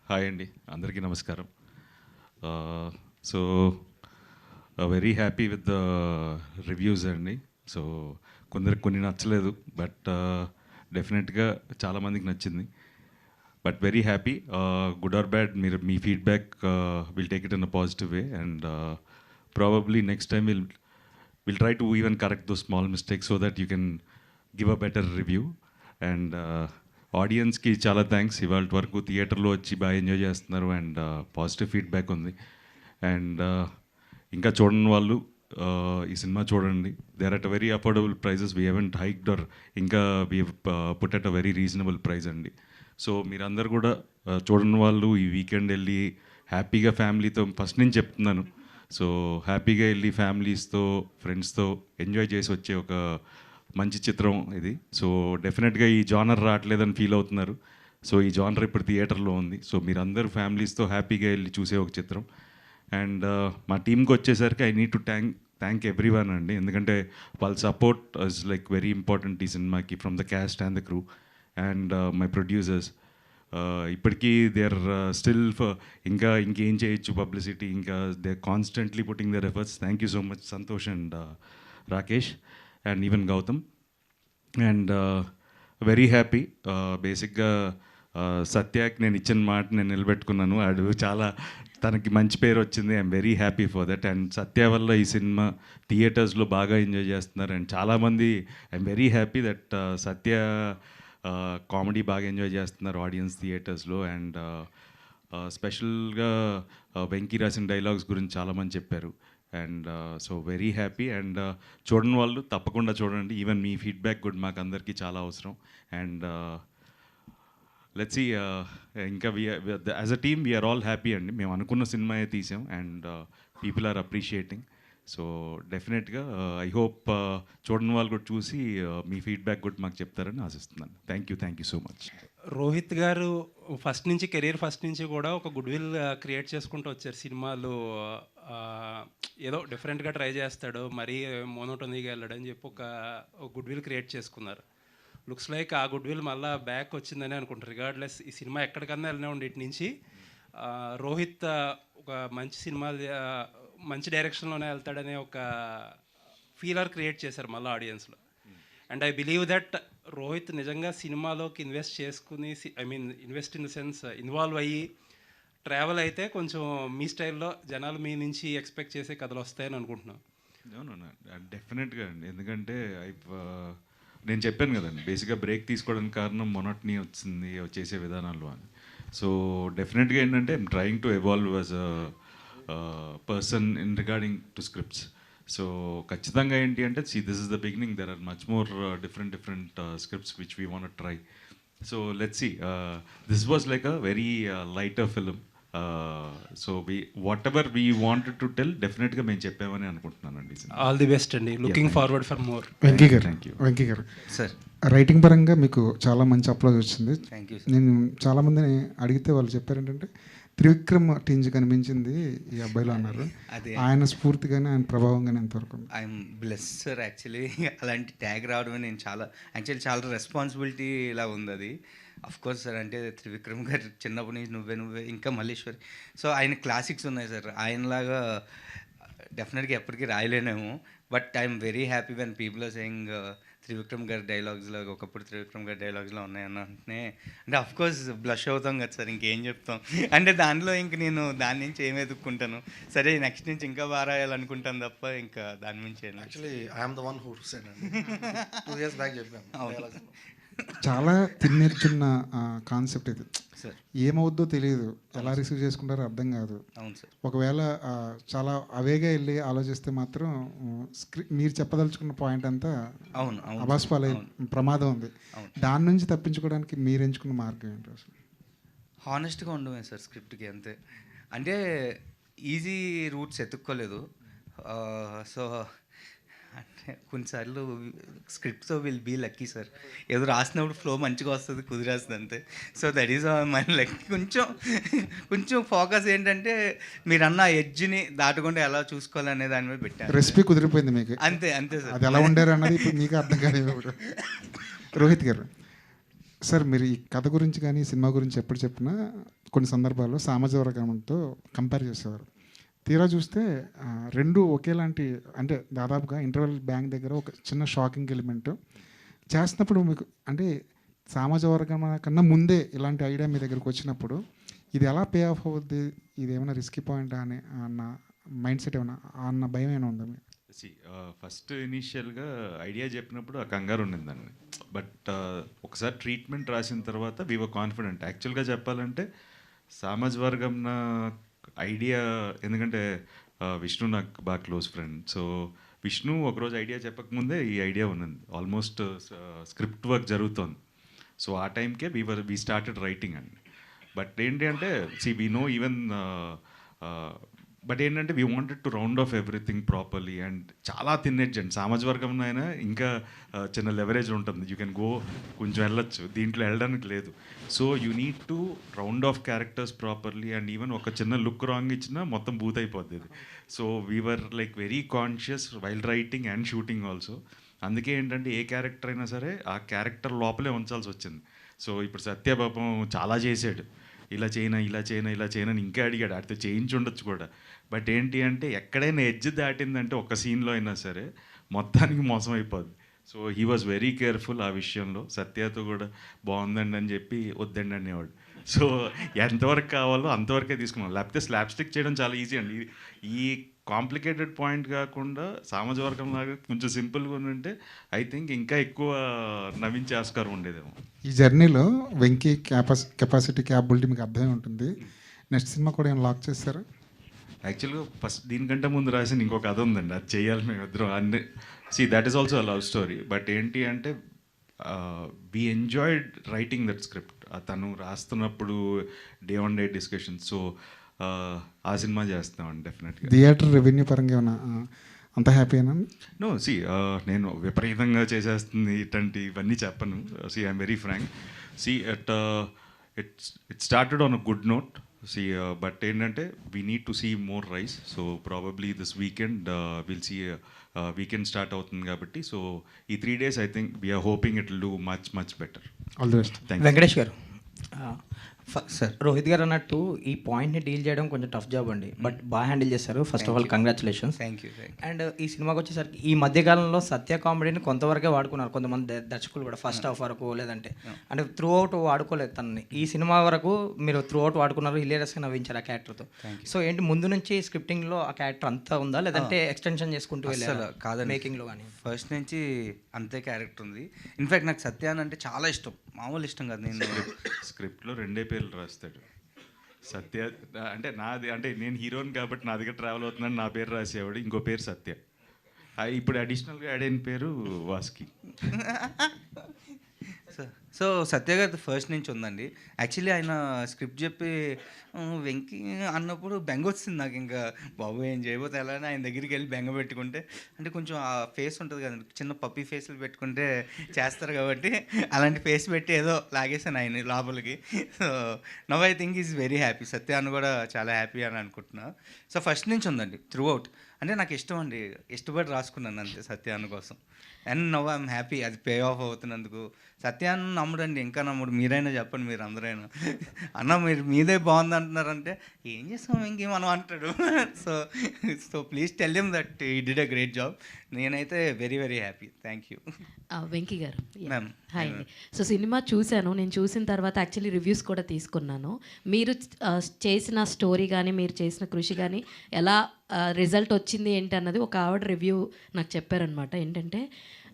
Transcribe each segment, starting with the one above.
Hi అండి, అందరికీ నమస్కారం. So very happy with the reviews అండి. సో కొందరికి కొన్ని నచ్చలేదు, బట్ డెఫినెట్గా చాలామందికి నచ్చింది. But very happy, good or bad, మీరు మీ feedback will take it in a positive way, and probably next time will try to even correct those small mistakes so that you can give a better review. And ఆడియన్స్కి చాలా thanks, ఇవాళ వరకు థియేటర్లో వచ్చి బాగా enjoy చేస్తున్నారు and positive feedback ఉంది. And ఇంకా చూడని వాళ్ళు ఈ సినిమా చూడండి. They are at a very affordable prices, we haven't hiked or ఇంకా we put at a very reasonable price అండి. సో మీరందరూ కూడా చూడని వాళ్ళు ఈ వీకెండ్ వెళ్ళి హ్యాపీగా ఫ్యామిలీతో, ఫస్ట్ నుంచి చెప్తున్నాను, సో హ్యాపీగా వెళ్ళి ఫ్యామిలీస్తో ఫ్రెండ్స్తో ఎంజాయ్ చేసి వచ్చే ఒక మంచి చిత్రం ఇది. సో డెఫినెట్గా ఈ జానర్ రావట్లేదని ఫీల్ అవుతున్నారు. సో ఈ జానర్ ఇప్పుడు థియేటర్లో ఉంది. సో మీరందరూ ఫ్యామిలీస్తో హ్యాపీగా వెళ్ళి చూసే ఒక చిత్రం. అండ్ మా టీంకి వచ్చేసరికి I need to thank everyone అండి, ఎందుకంటే వాళ్ళ support is like very important ఈ సినిమాకి, from the cast and the crew and my producers. ఇప్పటికీ దే ఆర్ స్టిల్ ఇంకా ఇంకేం చేయొచ్చు పబ్లిసిటీ, ఇంకా they are constantly putting their efforts. Thank you so much Santosh and Rakesh and even Gautam. And very happy, బేసిక్గా సత్యాకి నేను ఇచ్చిన మాట నేను నిలబెట్టుకున్నాను. ఆడు చాలా, తనకి మంచి పేరు వచ్చింది. I'm very happy for that. And Satya వల్ల ఈ సినిమా థియేటర్స్లో బాగా ఎంజాయ్ చేస్తున్నారు. అండ్ చాలామంది, I'm very happy that Satya comedy బాగా ఎంజాయ్ చేస్తున్నారు ఆడియన్స్ థియేటర్స్లో. అండ్ స్పెషల్గా వెంకీ రాసిన డైలాగ్స్ గురించి చాలామంది చెప్పారు. And so very happy. And చూడని వాళ్ళు తప్పకుండా చూడండి. ఈవెన్ మీ ఫీడ్బ్యాక్ కూడా మాకు అందరికీ చాలా అవసరం. అండ్ లెట్స్ సీ, ఇంకా as a team we are all happy అండి. మేము అనుకున్న సినిమాయే తీసాం and people are appreciating. So డెఫినెట్గా ఐ హోప్ చూడని వాళ్ళు కూడా చూసి మీ ఫీడ్బ్యాక్ కూడా మాకు చెప్తారని ఆశిస్తున్నాను. Thank you so much. Rohit గారు ఫస్ట్ నుంచి కెరీర్ ఫస్ట్ నుంచి కూడా ఒక గుడ్ విల్ క్రియేట్ చేసుకుంటూ వచ్చారు. సినిమాలు ఏదో డిఫరెంట్గా ట్రై చేస్తాడు, మరీ మోనోటోనీగా వెళ్ళడని చెప్పి ఒక గుడ్ విల్ క్రియేట్ చేసుకున్నారు. లుక్స్ లైక్ ఆ గుడ్ విల్ మళ్ళీ బ్యాక్ వచ్చిందని అనుకుంటారు. రిగార్డ్లెస్ ఈ సినిమా ఎక్కడికన్నా వెళ్ళినా ఉండి ఇటు నుంచి రోహిత్ ఒక మంచి సినిమా, మంచి డైరెక్షన్లోనే వెళ్తాడనే ఒక ఫీలర్ క్రియేట్ చేశారు మళ్ళీ ఆడియన్స్లో. And I believe that Rohit నిజంగా సినిమాలోకి ఇన్వెస్ట్ చేసుకుని, invest in the sense involve అయ్యి ట్రావెల్ అయితే కొంచెం మీ స్టైల్లో జనాలు మీ నుంచి ఎక్స్పెక్ట్ చేసే కథలు వస్తాయని అనుకుంటున్నాను. డెఫినెట్గా అండి, ఎందుకంటే నేను చెప్పాను కదండి, బేసిక్గా బ్రేక్ తీసుకోవడానికి కారణం మొనోటనీ వచ్చింది చేసే విధానాల్లో అని. సో డెఫినెట్గా ఏంటంటే I'm trying to evolve as a person in regarding to scripts. So ఖచ్చితంగా ఏంటి అంటే, this is the beginning, there are much more different scripts which we want try. So let's see, this was like a very lighter film. So whatever we wanted to tell డెఫినెట్గా మేము చెప్పామని అనుకుంటున్నానండి. All the best అండి, looking forward for more. Venky గారు, thank you. Venky గారు sir, writing పరంగా మీకు చాలా మంచి అప్లోజ్ వచ్చింది. Thank you. నేను చాలామందిని అడిగితే వాళ్ళు చెప్పారు ఏంటంటే త్రివిక్రమ్ టింజ్ కనిపించింది ఈ అబ్బాయిలో అన్నారు. అదే ఆయన స్ఫూర్తి కానీ ఆయన ప్రభావం కానీ ఎంతవరకు? I'm bless sir. యాక్చువల్లీ అలాంటి ట్యాగ్ రావడమే నేను చాలా రెస్పాన్సిబిలిటీ ఇలా ఉంది అది. అఫ్ కోర్స్ సార్, అంటే త్రివిక్రమ్ గారు చిన్నప్పటి నుంచి నువ్వే ఇంకా మల్లేశ్వరి, సో ఆయన క్లాసిక్స్ ఉన్నాయి సార్. ఆయనలాగా డెఫినెట్గా ఎప్పటికీ రాయలేనేమో. But I'm very happy when people are saying Trivikram గారి డైలాగ్స్లో, ఒకప్పుడు త్రివిక్రమ్ గారి డైలాగ్స్లో ఉన్నాయన్న అంటే అఫ్ కోర్స్ బ్లష్ అవుతాం కదా సార్, ఇంకేం చెప్తాం. అంటే దానిలో ఇంక నేను దాని నుంచి ఏం ఎదుక్కుంటాను, సరే నెక్స్ట్ నుంచి ఇంకా బాగా రాయాలనుకుంటాను తప్ప ఇంకా దాని నుంచి. Actually I'm the one who said అండి, 2 years బ్యాక్ చెప్పాను. చాలా తిన్నేర్చున్న కాన్సెప్ట్ ఇది. సార్ ఏమవుద్దో తెలియదు, ఎలా రిసీవ్ చేసుకుంటారో అర్థం కాదు. అవును సార్. ఒకవేళ చాలా అవేగా వెళ్ళి ఆలోచిస్తే మాత్రం మీరు చెప్పదలుచుకున్న పాయింట్ అంతా అవును అవును అబాస్పాలై ప్రమాదం ఉంది. దాని నుంచి తప్పించుకోవడానికి మీరు ఎంచుకున్న మార్గం ఏంటి అసలు? హానెస్ట్గా ఉండమే సార్ స్క్రిప్ట్కి, అంతే. అంటే ఈజీ రూట్స్ ఎత్తుక్కోలేదు. సో అంటే కొన్నిసార్లు స్క్రిప్ట్తో విల్ బీ లక్కీ సార్. ఏదో రాసినప్పుడు ఫ్లో మంచిగా వస్తుంది, కుదిరేస్తుంది అంతే. So that is my luck. కొంచెం ఫోకస్ ఏంటంటే మీరు అన్న ఎడ్జ్ని దాటకుండా ఎలా చూసుకోవాలనే దాని మీద పెట్టాను. రెసిపీ కుదిరిపోయింది మీకు, అంతే అంతే సార్. అది ఎలా ఉండారు అన్నది ఇప్పుడు మీకు అర్థం కాలేదు. రోహిత్ గారు, సార్ మీరు ఈ కథ గురించి కానీ సినిమా గురించి ఎప్పుడు చెప్పినా కొన్ని సందర్భాల్లో సామాజిక వర్గంతో కంపేర్ చేసేవారు. తీరా చూస్తే రెండు ఒకేలాంటి, అంటే దాదాపుగా ఇంటర్వెల్ బ్యాంక్ దగ్గర ఒక చిన్న షాకింగ్ ఎలిమెంట్ చేస్తున్నప్పుడు మీకు అంటే సామాజిక వర్గం కన్నా ముందే ఇలాంటి ఐడియా మీ దగ్గరకు వచ్చినప్పుడు ఇది ఎలా పే ఆఫ్ అవుద్ది, ఇది ఏమైనా రిస్కీ పాయింట్ అని అన్న మైండ్ సెట్ ఏమైనా అన్న భయం ఏమైనా ఉందా మీకు? ఫస్ట్ ఇనీషియల్గా ఐడియా చెప్పినప్పుడు ఆ కంగారు ఉండిందండి. బట్ ఒకసారి ట్రీట్మెంట్ రాసిన తర్వాత వీ వర్ కాన్ఫిడెంట్. యాక్చువల్గా చెప్పాలంటే సామాజిక వర్గం నా ఐడియా, ఎందుకంటే విష్ణు నాకు బాగా క్లోజ్ ఫ్రెండ్. సో విష్ణు ఒకరోజు ఐడియా చెప్పకముందే ఈ ఐడియా ఉన్నది. ఆల్మోస్ట్ స్క్రిప్ట్ వర్క్ జరుగుతోంది. సో ఆ టైంకే వీ స్టార్టెడ్ రైటింగ్ అండి. బట్ ఏంటి అంటే వీ నో ఈవెన్ బట్ ఏంటంటే we wanted to round of everything properly. And చాలా థిన్ ఎడ్జ్ అండి. సామాజిక వర్గంలో అయినా ఇంకా చిన్న లెవరేజ్ ఉంటుంది. యూ కెన్ గో, కొంచెం వెళ్ళొచ్చు, దీంట్లో వెళ్ళడానికి లేదు. So you need to round of characters properly. And even ఒక చిన్న లుక్ రాంగ్ ఇచ్చినా మొత్తం బూత్ అయిపోద్ది ఇది. So we were like very conscious while writing and shooting also. అందుకే ఏంటంటే ఏ క్యారెక్టర్ అయినా సరే ఆ క్యారెక్టర్ లోపలే ఉంచాల్సి వచ్చింది. సో ఇప్పుడు సత్యపాపం చాలా చేసాడు, ఇలా చేయనా ఇలా చేయనా ఇలా చేయనా అని ఇంకా అడిగాడు, ఆడితే చేయించి ఉండొచ్చు కూడా. బట్ ఏంటి అంటే ఎక్కడైనా ఎడ్జ్ దాటిందంటే ఒక సీన్లో అయినా సరే మొత్తానికి మోసం అయిపోద్ది. So he was very careful ఆ విషయంలో. సత్యతో కూడా బాగుందండి అని చెప్పి వద్దండి అనేవాడు. సో ఎంతవరకు కావాలో అంతవరకే తీసుకున్నాం. లేకపోతే స్లాబ్ స్టిక్ చేయడం చాలా ఈజీ అండి. ఈ కాంప్లికేటెడ్ పాయింట్ కాకుండా సామాజిక వర్గం లాగా కొంచెం సింపుల్గా ఉంటే ఐ థింక్ ఇంకా ఎక్కువ నవ్వించే ఆస్కారం ఉండేదేమో. ఈ జర్నీలో వెంకీ కెపాసిటీ క్యాపబిలిటీ మీకు అర్థమై ఉంటుంది. నెక్స్ట్ సినిమా కూడా ఏమైనా లాక్ చేస్తారా? యాక్చువల్గా ఫస్ట్ దీనికంటే ముందు రాసిన ఇంకో కథ ఉందండి, అది చేయాలి మేమిద్దరం. అన్ని that is also a love story. But ఏంటి అంటే we enjoyed writing that script. తను రాస్తున్నప్పుడు day on day discussion. So ఆ సినిమా చేస్తామండి డెఫినెట్గా. థియేటర్ రెవెన్యూ పరంగా ఏమైనా అంత హ్యాపీనా? నో నేను విపరీతంగా చేసేస్తుంది ఇవన్నీ చెప్పను. I'm very frank. It started on a good note. But ఏంటంటే we need to see more rise. So probably this weekend will see weekend start అవుతుంది కాబట్టి. సో ఈ 3 days I think we're hoping it will do much better. All the best. Thank you. Venkatesh garu, sir Rohit గారు అన్నట్టు ఈ పాయింట్ని deal చేయడం కొంచెం tough job అండి, బట్ బాగా హ్యాండిల్ చేశారు. First of all congratulations. Thank you. And ఈ సినిమాకి వచ్చేసరికి ఈ మధ్యకాలంలో సత్య కామెడీని కొంతవరకే వాడుకున్నారు కొంతమంది దర్శకులు కూడా, ఫస్ట్ హాఫ్ వరకు లేదంటే అంటే త్రూ అవుట్ వాడుకోలేదు తనని. ఈ సినిమా వరకు మీరు త్రూ అవుట్ వాడుకున్నారు, హిలేరియస్గా నవ్వించారు ఆ క్యారెక్టర్తో. సో ఏంటి ముందు నుంచి స్క్రిప్టింగ్లో ఆ క్యారెక్టర్ అంతా ఉందా, లేదంటే ఎక్స్టెన్షన్ చేసుకుంటూ వెళ్ళారు కాదండి, మేకింగ్లో కానీ? ఫస్ట్ నుంచి అంతే క్యారెక్టర్ ఉంది. ఇన్ఫ్యాక్ట్ నాకు సత్యాన్ అంటే చాలా ఇష్టం, మామూలు ఇష్టం కాదు. నేను స్క్రిప్ట్లో 2 పేర్లు రాస్తాడు సత్య. అంటే నాది, అంటే నేను హీరోని కాబట్టి నా దగ్గర ట్రావెల్ అవుతున్నాను, నా పేరు రాసేవాడు. ఇంకో పేరు సత్య. ఇప్పుడు అడిషనల్గా యాడ్ అయిన పేరు వాస్కి. సో సత్య గారి ఫస్ట్ నుంచి ఉందండి. యాక్చువల్లీ ఆయన స్క్రిప్ట్ చెప్పి వెంకీ అన్నప్పుడు బెంగ వచ్చింది నాకు. ఇంకా బాబు ఏం చేయబోతే ఎలా అని ఆయన దగ్గరికి వెళ్ళి బెంగ పెట్టుకుంటే, అంటే కొంచెం ఆ ఫేస్ ఉంటుంది కదండి, చిన్న పప్పీ ఫేస్లు పెట్టుకుంటే చేస్తారు కాబట్టి అలాంటి ఫేస్ పెట్టి ఏదో లాగేసాను ఆయన లోపలికి. So now I think is very happy. Satya అని కూడా చాలా హ్యాపీ అని అనుకుంటున్నా. సో ఫస్ట్ నుంచి ఉందండి త్రూ అవుట్. అంటే నాకు ఇష్టం అండి, ఇష్టపడి రాసుకున్నాను అంతే సత్యాన్ని కోసం. అండ్ నవ్ ఐఎమ్ హ్యాపీ అది పే ఆఫ్ అవుతున్నందుకు. సత్యాన్ని నమ్ముడండి, ఇంకా నమ్ముడు. మీరైనా చెప్పండి, మీరు అందరైనా అన్న మీరు మీదే బాగుంది అంటున్నారంటే ఏం చేస్తాం ఇంకేం మనం అంటాడు. So please tell him that ఈ డిడ్ అ గ్రేట్ జాబ్. నేనైతే very very happy. Thank you. Venky గారు, మ్యామ్. హాయ్ అండి. సో సినిమా చూశాను, నేను చూసిన తర్వాత యాక్చువల్లీ రివ్యూస్ కూడా తీసుకున్నాను. మీరు చేసిన స్టోరీ కానీ మీరు చేసిన కృషి కానీ ఎలా రిజల్ట్ వచ్చింది ఏంటి అన్నది ఒక ఆవిడ రివ్యూ నాకు చెప్పారనమాట. ఏంటంటే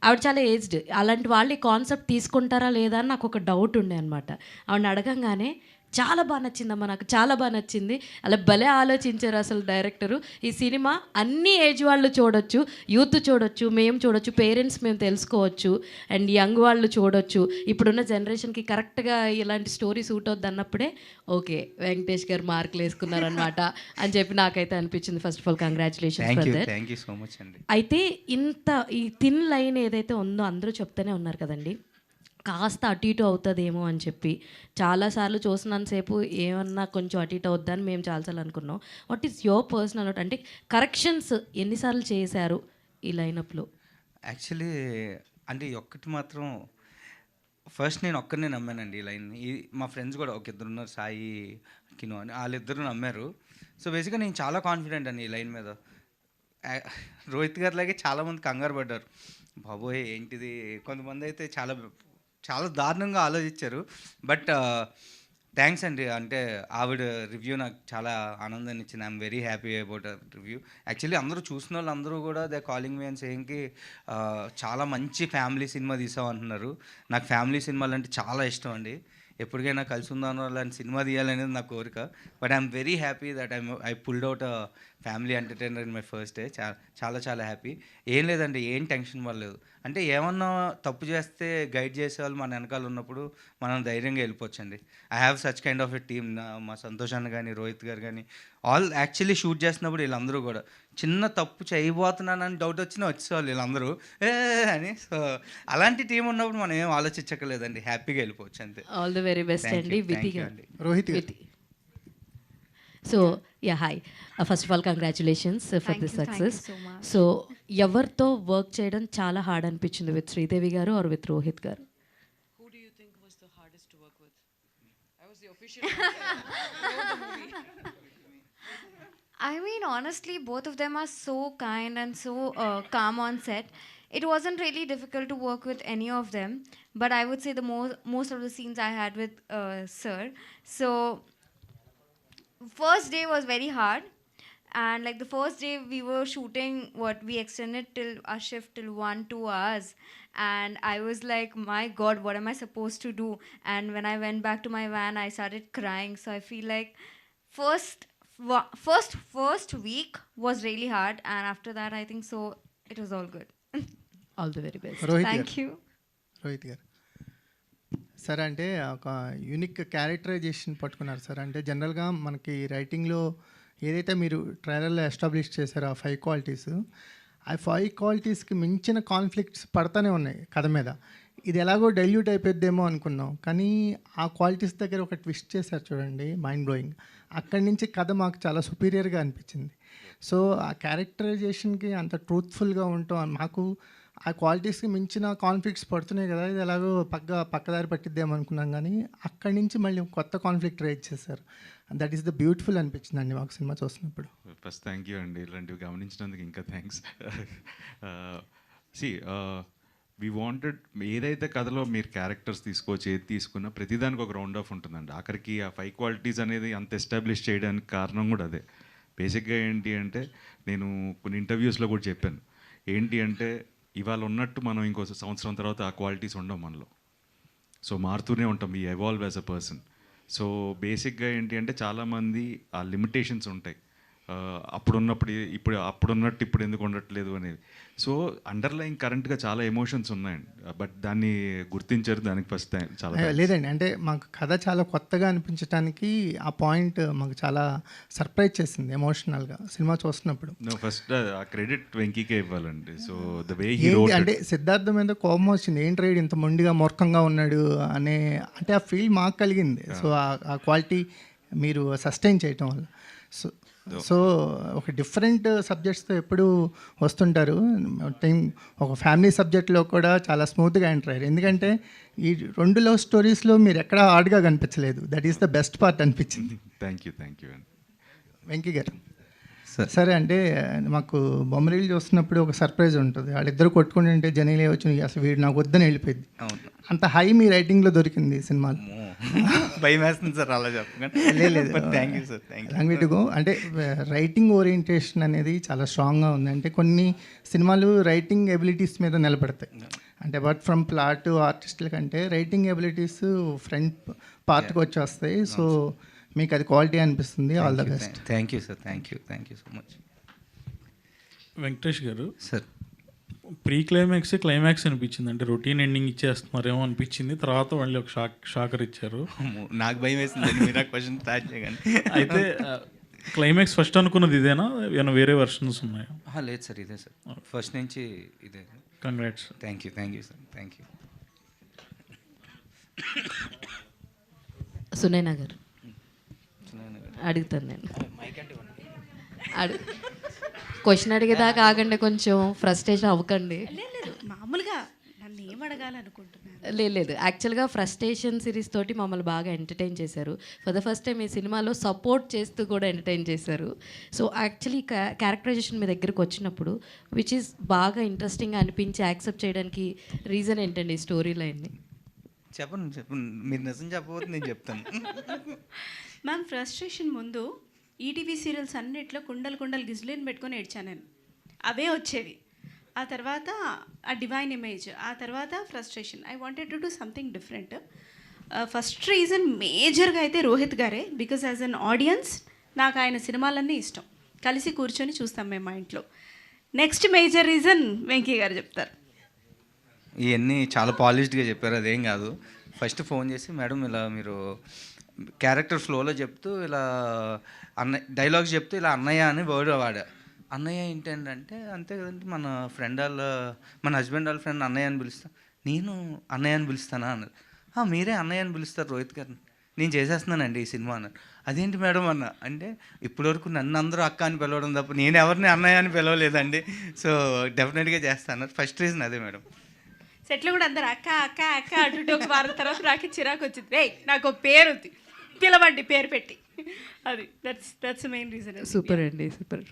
ఆవిడ చాలా ఏజ్డ్, అలాంటి వాళ్ళు ఈ కాన్సెప్ట్ తీసుకుంటారా లేదా అని నాకు ఒక డౌట్ ఉండే అనమాట. ఆవిడని అడగంగానే చాలా బాగా నచ్చిందమ్మా, నాకు చాలా బాగా నచ్చింది, అలా భలే ఆలోచించారు అసలు డైరెక్టరు. ఈ సినిమా అన్ని ఏజ్ వాళ్ళు చూడొచ్చు, యూత్ చూడొచ్చు, మేము చూడొచ్చు, పేరెంట్స్ మేము తెలుసుకోవచ్చు, అండ్ యంగ్ వాళ్ళు చూడొచ్చు. ఇప్పుడున్న జనరేషన్కి కరెక్ట్గా ఇలాంటి స్టోరీ సూట్ అవుద్ది అన్నప్పుడే ఓకే వెంకటేష్ గారు మార్కులు వేసుకున్నారనమాట అని చెప్పి నాకైతే అనిపించింది. First of all congratulations for that. Thank you so much అండి. అయితే ఈ థిన్ లైన్ ఏదైతే ఉందో అందరూ చెప్తూనే ఉన్నారు కదండి, కాస్త అటు ఇటు అవుతుందేమో అని చెప్పి. చాలాసార్లు చూసినంతసేపు ఏమన్నా కొంచెం అటు ఇటు అవుద్దని మేము చాలాసార్లు అనుకున్నాం. వాట్ ఈస్ యువర్ పర్సనల్ అంటే కరెక్షన్స్ ఎన్నిసార్లు చేశారు ఈ లైనప్లో? యాక్చువల్లీ అంటే ఒక్కటి మాత్రం ఫస్ట్ నేను ఒక్కరినే నమ్మానండి ఈ లైన్ని. మా ఫ్రెండ్స్ కూడా ఒక ఇద్దరు ఉన్నారు, సాయి, కిను అని, వాళ్ళిద్దరు నమ్మారు. సో బేసిక్గా నేను చాలా కాన్ఫిడెంట్ అండి ఈ లైన్ మీద. రోహిత్ గారి లాగే చాలామంది కంగారు పడ్డారు, బాబోయ్ ఏంటిది. కొంతమంది అయితే చాలా చాలా దారుణంగా ఆలోచించారు. బట్ థ్యాంక్స్ అండి, అంటే ఆవిడ రివ్యూ నాకు చాలా ఆనందాన్ని ఇచ్చింది. I'm very happy about review. Actually అందరూ చూసిన వాళ్ళు అందరూ కూడా దే కాలింగ్ మీ అండ్ సేయింగ్కి చాలా మంచి ఫ్యామిలీ సినిమా తీసావు అంటున్నారు. నాకు ఫ్యామిలీ సినిమాలు అంటే చాలా ఇష్టం అండి. ఎప్పటికైనా కలిసి ఉందాను అలాంటి సినిమా తీయాలనేది నా కోరిక. But I'm very happy that I pulled out family entertainer in my first day. చాలా చాలా హ్యాపీ. ఏం లేదండి, ఏం టెన్షన్ పడలేదు. అంటే ఏమన్నా తప్పు చేస్తే గైడ్ చేసే వాళ్ళు మన వెనకాల ఉన్నప్పుడు మనం ధైర్యంగా వెళ్ళిపోవచ్చండి. I have such kind of a team. మా సంతోష్ అన్న కానీ, రోహిత్ గారు కానీ, ఆల్ యాక్చువల్లీ షూట్ చేసినప్పుడు వీళ్ళందరూ కూడా చిన్న తప్పు చేయబోతున్నానని డౌట్ వచ్చినా వచ్చేవాళ్ళు వీళ్ళందరూ అని. సో అలాంటి టీం ఉన్నప్పుడు మనం ఏం ఆలోచించక్కర్లేదండి, హ్యాపీగా వెళ్ళిపోవచ్చు అంతే. ఆల్ ది వెరీ బెస్ట్ అండి Vithi garu. Rohit Vithi. So yeah hi, first of all congratulations for this success. So ఎవరితో వర్క్ చేయడం చాలా హార్డ్ అనిపించింది, విత్ శ్రీదేవి గారు ఆర్ విత్ రోహిత్ గారు? Who do you think was the hardest to work with? I was the official the movie. I mean, honestly, both of them are so kind and so calm on set. It wasn't really difficult to work with any of them, but I would say the most of the scenes I had with Sir. So, first day was very hard, and like the first day we were shooting, we extended till our shift till 1-2 hours, and I was like, my God, what am I supposed to do? And when I went back to my van, I started crying. So I feel like first week was really hard, and after that I think so it was all good. All the very best. Thank you. Rohit గారు sir, అంటే ఒక unique characterisation పట్టుకున్నారు sir. అంటే జనరల్గా మనకి రైటింగ్లో ఏదైతే మీరు ట్రైలర్లో ఎస్టాబ్లిష్ చేశారో ఆ 5 క్వాలిటీస్, ఆ 5 క్వాలిటీస్కి మించిన కాన్ఫ్లిక్ట్స్ పడతానే ఉన్నాయి కథ మీద. ఇది ఎలాగో డైల్యూట్ అయిపోద్దేమో అనుకున్నాం, కానీ ఆ క్వాలిటీస్ దగ్గర ఒక ట్విస్ట్ చేశారు చూడండి, మైండ్ బ్లోయింగ్. అక్కడి నుంచి కథ మాకు చాలా సుపీరియర్గా అనిపించింది. సో ఆ క్యారెక్టరైజేషన్కి అంత ట్రూత్ఫుల్గా ఉంటాం, మాకు ఆ క్వాలిటీస్కి మించిన కాన్ఫ్లిక్ట్స్ పడుతున్నాయి కదా, ఇది ఎలాగో పక్కదారి పట్టిద్దేమో అనుకున్నాం, కానీ అక్కడి నుంచి మళ్ళీ కొత్త కాన్ఫ్లిక్ట్ రేజ్ చేశారు. దట్ ఈస్ ద బ్యూటిఫుల్ అనిపించిందండి మాకు సినిమా చూసినప్పుడు. ఫస్ట్ థ్యాంక్ యూ అండి, ఇలాంటివి గమనించినందుకు ఇంకా థ్యాంక్స్. వీ వాంటెడ్, ఏదైతే కథలో మీరు క్యారెక్టర్స్ తీసుకోవచ్చు, ఏది తీసుకున్నా ప్రతిదానికి ఒక రౌండ్ ఆఫ్ ఉంటుందండి. ఆఖరికి ఆ 5 క్వాలిటీస్ అనేది అంత ఎస్టాబ్లిష్ చేయడానికి కారణం కూడా అదే. బేసిక్గా ఏంటి అంటే, నేను కొన్ని ఇంటర్వ్యూస్లో కూడా చెప్పాను, ఏంటి అంటే ఇవాళ ఉన్నట్టు మనం ఇంకో సంవత్సరం తర్వాత ఆ క్వాలిటీస్ ఉండవు మనలో. సో మారుతూనే ఉంటాం, we evolve as a person. So బేసిక్గా ఏంటి అంటే చాలామంది ఆ లిమిటేషన్స్ ఉంటాయి, అప్పుడున్నట్టు ఇప్పుడు ఎందుకు ఉండట్లేదు అనేది. సో అండర్లైన్ కరెంట్గా చాలా ఎమోషన్స్ ఉన్నాయండి, బట్ దాన్ని గుర్తించారు. దానికి ఫస్ట్ చాలా లేదండి, అంటే మాకు కథ చాలా కొత్తగా అనిపించడానికి ఆ పాయింట్ మాకు చాలా సర్ప్రైజ్ చేసింది ఎమోషనల్గా సినిమా చూస్తున్నప్పుడు. ఫస్ట్ ఆ క్రెడిట్ వెంకీకే ఇవ్వాలండి. So the way he wrote, అంటే సిద్ధార్థ మీద కోపం వచ్చింది, ఏంటి రైడ్ ఇంత మొండిగా మూర్ఖంగా ఉన్నాడు అనే, అంటే ఆ ఫీల్ మాకు కలిగింది. సో ఆ క్వాలిటీ మీరు సస్టైన్ చేయటం వల్ల. సో ఒక డిఫరెంట్ సబ్జెక్ట్స్తో ఎప్పుడు వస్తుంటారు, ఒక ఫ్యామిలీ సబ్జెక్ట్లో కూడా చాలా స్మూత్గా ఎంటర్ అయ్యారు. ఎందుకంటే ఈ 2 లవ్ స్టోరీస్లో మీరు ఎక్కడా హార్డ్గా కనిపించలేదు. That is the best part అనిపించింది. థ్యాంక్ యూ అండి. వెంకీ గారు సరే, అంటే మాకు బొమ్మరీలు చూస్తున్నప్పుడు ఒక సర్ప్రైజ్ ఉంటుంది, వాళ్ళిద్దరు కొట్టుకుంటుంటే జనీలే వచ్చి అసలు వీడు నాకు వద్దని వెళ్ళిపోయింది. అంత హై మీ రైటింగ్లో దొరికింది సినిమాలో. భయం వేస్తుంది సార్ అలా చెప్పండి. లేదు, thank you sir, thank you. To go, అంటే రైటింగ్ ఓరియంటేషన్ అనేది చాలా స్ట్రాంగ్గా ఉంది. అంటే కొన్ని సినిమాలు రైటింగ్ ఎబిలిటీస్ మీద నిలబడతాయి, అంటే అపార్ట్ ఫ్రమ్ ప్లాట్ ఆర్టిస్టుల కంటే రైటింగ్ ఎబిలిటీస్ ఫ్రంట్ పార్ట్కి వచ్చేస్తాయి. సో మీకు అది క్వాలిటీ అనిపిస్తుంది. All the best. Thank you sir, thank you so much. Venkatesh garu sir, pre climax అనిపించింది, అంటే రొటీన్ ఎండింగ్ ఇచ్చేస్తున్నారేమో అనిపించింది. తర్వాత మళ్ళీ ఒక షాకర్ ఇచ్చారు. నాకు భయం వేసింది మీరు క్వశ్చన్ స్టార్ట్ చేయగానే. అయితే క్లైమాక్స్ ఫస్ట్ అనుకున్నది ఇదేనా, ఏమైనా వేరే వర్షన్స్ ఉన్నాయా? లేదు సార్, ఇదే సార్, ఫస్ట్ నుంచి ఇదే. Congrats. Thank you sir, thank you. Sunaina గారు అడుగుతాను నేను. క్వశ్చన్ అడిగేదాకా ఆగండి, కొంచెం ఫ్రస్ట్రేషన్ అవ్వకండి. లేదు, మామూలుగా నన్ను ఏం అడగాలనుకుంటున్నారు? లేదు యాక్చువల్గా ఫ్రస్ట్రేషన్ సిరీస్ తోటి మమ్మల్ని బాగా ఎంటర్టైన్ చేశారు. ఫర్ ద ఫస్ట్ టైం ఈ సినిమాలో సపోర్ట్ చేస్తూ కూడా ఎంటర్టైన్ చేశారు. సో యాక్చువల్లీ క్యారెక్టరైజేషన్ మీ దగ్గరకు వచ్చినప్పుడు విచ్ ఈస్ బాగా ఇంట్రెస్టింగ్గా అనిపించి యాక్సెప్ట్ చేయడానికి రీజన్ ఏంటండి ఈ స్టోరీ లైన్ని? చెప్పండి మీరు నిజం చెప్పబోతే నేను చెప్తాను. మ్యామ్ ఫ్రస్ట్రేషన్ ముందు ఈటీవీ సీరియల్స్ అన్నిట్లో కుండలు గిజ్లీని పెట్టుకొని ఏడ్చాను నేను. అవే వచ్చేవి. ఆ తర్వాత ఆ డివైన్ ఇమేజ్, ఆ తర్వాత frustration. I wanted to do something different. First reason మేజర్గా అయితే రోహిత్ గారే, బికాజ్ యాజ్ అన్ ఆడియన్స్ నాకు ఆయన సినిమాలన్నీ ఇష్టం. కలిసి కూర్చొని చూస్తాం మేము మా ఇంట్లో. నెక్స్ట్ మేజర్ రీజన్ వెంకీ గారు చెప్తారు. ఇవన్నీ చాలా పాలిష్డ్గా చెప్పారు, అదేం కాదు. ఫస్ట్ ఫోన్ చేసి మేడం ఇలా మీరు క్యారెక్టర్ ఫ్లోలో చెప్తూ ఇలా డైలాగ్స్ చెప్తూ ఇలా అన్నయ్య అని వర్డ్ వాడా. అన్నయ్య ఏంటంటే అంతే కదండి, మన ఫ్రెండ్ మన హస్బెండ్ వాళ్ళ ఫ్రెండ్ అన్నయ్య అని పిలుస్తా. నేను అన్నయ్య అని పిలుస్తానా అన్నది. మీరే అన్నయ్య అని పిలుస్తారు రోహిత్ గారిని, నేను చేసేస్తున్నానండి ఈ సినిమా అన్నారు. అదేంటి మేడం అన్న అంటే, ఇప్పటివరకు నన్ను అందరూ అక్క అని పిలవడం తప్ప నేను ఎవరిని అన్నయ్య అని పిలవలేదండి. సో డెఫినెట్గా చేస్తాను. ఫస్ట్ రీజన్ అదే మేడం. సెట్లో కూడా అందరు అక్క అక్క అక్క అంటుంటే ఒక వారం తర్వాత నాకు చిరాకు వచ్చింది. రే నాకు ఒక పేరు ఉంది, పిలవండి పేరు పెట్టి. అది దట్స్ మెయిన్ రీజన్. సూపర్ అండి, సూపర్.